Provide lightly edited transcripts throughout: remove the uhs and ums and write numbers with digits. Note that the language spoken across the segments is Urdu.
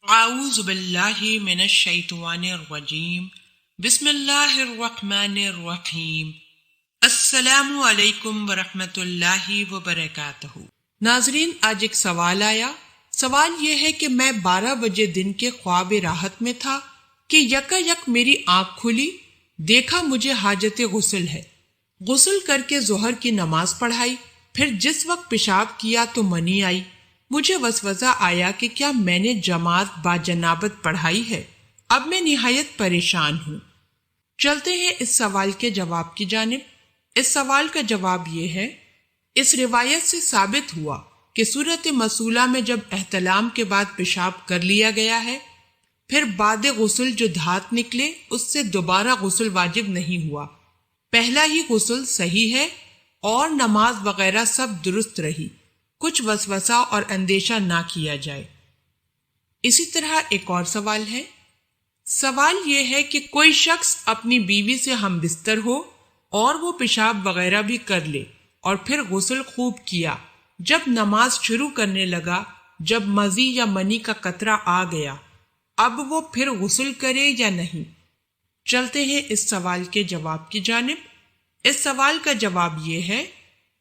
اعوذ باللہ من الشیطان الرجیم بسم اللہ الرحمن الرحیم السلام علیکم ورحمۃ اللہ وبرکاتہ۔ ناظرین، آج ایک سوال آیا۔ سوال یہ ہے کہ میں 12 بجے دن کے خواب راحت میں تھا کہ یک میری آنکھ کھلی، دیکھا مجھے حاجت غسل ہے۔ غسل کر کے ظہر کی نماز پڑھائی، پھر جس وقت پیشاب کیا تو منی آئی۔ مجھے وسوسہ آیا کہ کیا میں نے جماعت با جنابت پڑھائی ہے؟ اب میں نہایت پریشان ہوں۔ چلتے ہیں اس سوال کے جواب کی جانب۔ اس سوال کا جواب یہ ہے، اس روایت سے ثابت ہوا کہ صورت مسئولہ میں جب احتلام کے بعد پیشاب کر لیا گیا ہے، پھر بعد غسل جو دھات نکلے اس سے دوبارہ غسل واجب نہیں ہوا، پہلا ہی غسل صحیح ہے اور نماز وغیرہ سب درست رہی، کچھ وسوسہ اور اندیشہ نہ کیا جائے۔ اسی طرح ایک اور سوال ہے۔ سوال یہ ہے کہ کوئی شخص اپنی بیوی سے ہم بستر ہو اور وہ پیشاب وغیرہ بھی کر لے اور پھر غسل خوب کیا، جب نماز شروع کرنے لگا، جب مزی یا منی کا قطرہ آ گیا، اب وہ پھر غسل کرے یا نہیں؟ چلتے ہیں اس سوال کے جواب کی جانب۔ اس سوال کا جواب یہ ہے،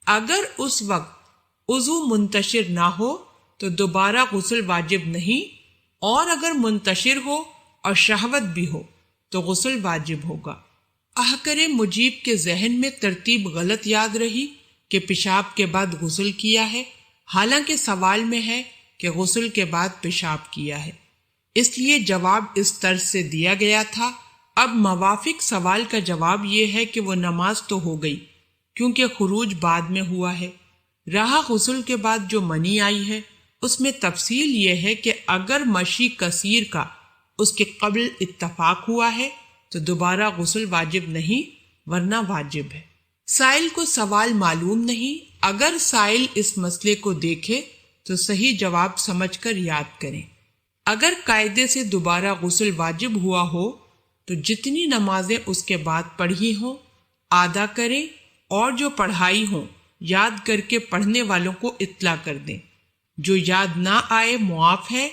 اگر اس وقت عضو منتشر نہ ہو تو دوبارہ غسل واجب نہیں، اور اگر منتشر ہو اور شہوت بھی ہو تو غسل واجب ہوگا۔ احکر مجیب کے ذہن میں ترتیب غلط یاد رہی کہ پیشاب کے بعد غسل کیا ہے، حالانکہ سوال میں ہے کہ غسل کے بعد پیشاب کیا ہے، اس لیے جواب اس طرز سے دیا گیا تھا۔ اب موافق سوال کا جواب یہ ہے کہ وہ نماز تو ہو گئی کیونکہ خروج بعد میں ہوا ہے۔ رہا غسل کے بعد جو منی آئی ہے، اس میں تفصیل یہ ہے کہ اگر مشی کثیر کا اس کے قبل اتفاق ہوا ہے تو دوبارہ غسل واجب نہیں، ورنہ واجب ہے۔ سائل کو سوال معلوم نہیں، اگر سائل اس مسئلے کو دیکھے تو صحیح جواب سمجھ کر یاد کریں۔ اگر قاعدے سے دوبارہ غسل واجب ہوا ہو تو جتنی نمازیں اس کے بعد پڑھی ہوں ادا کریں، اور جو پڑھائی ہوں یاد کر کے پڑھنے والوں کو اطلاع کر دیں۔ جو یاد نہ آئے معاف ہے،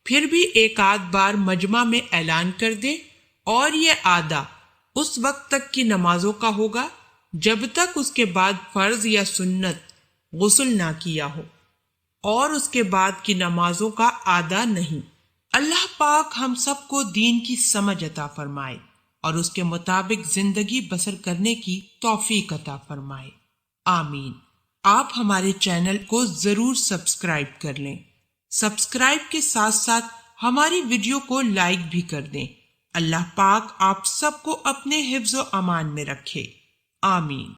پھر بھی ایک آدھ بار مجمع میں اعلان کر دیں، اور یہ ادا اس وقت تک کی نمازوں کا ہوگا جب تک اس کے بعد فرض یا سنت غسل نہ کیا ہو، اور اس کے بعد کی نمازوں کا ادا نہیں۔ اللہ پاک ہم سب کو دین کی سمجھ عطا فرمائے اور اس کے مطابق زندگی بسر کرنے کی توفیق عطا فرمائے، آمین۔ آپ ہمارے چینل کو ضرور سبسکرائب کر لیں۔ سبسکرائب کے ساتھ ساتھ ہماری ویڈیو کو لائک بھی کر دیں۔ اللہ پاک آپ سب کو اپنے حفظ و امان میں رکھے، آمین۔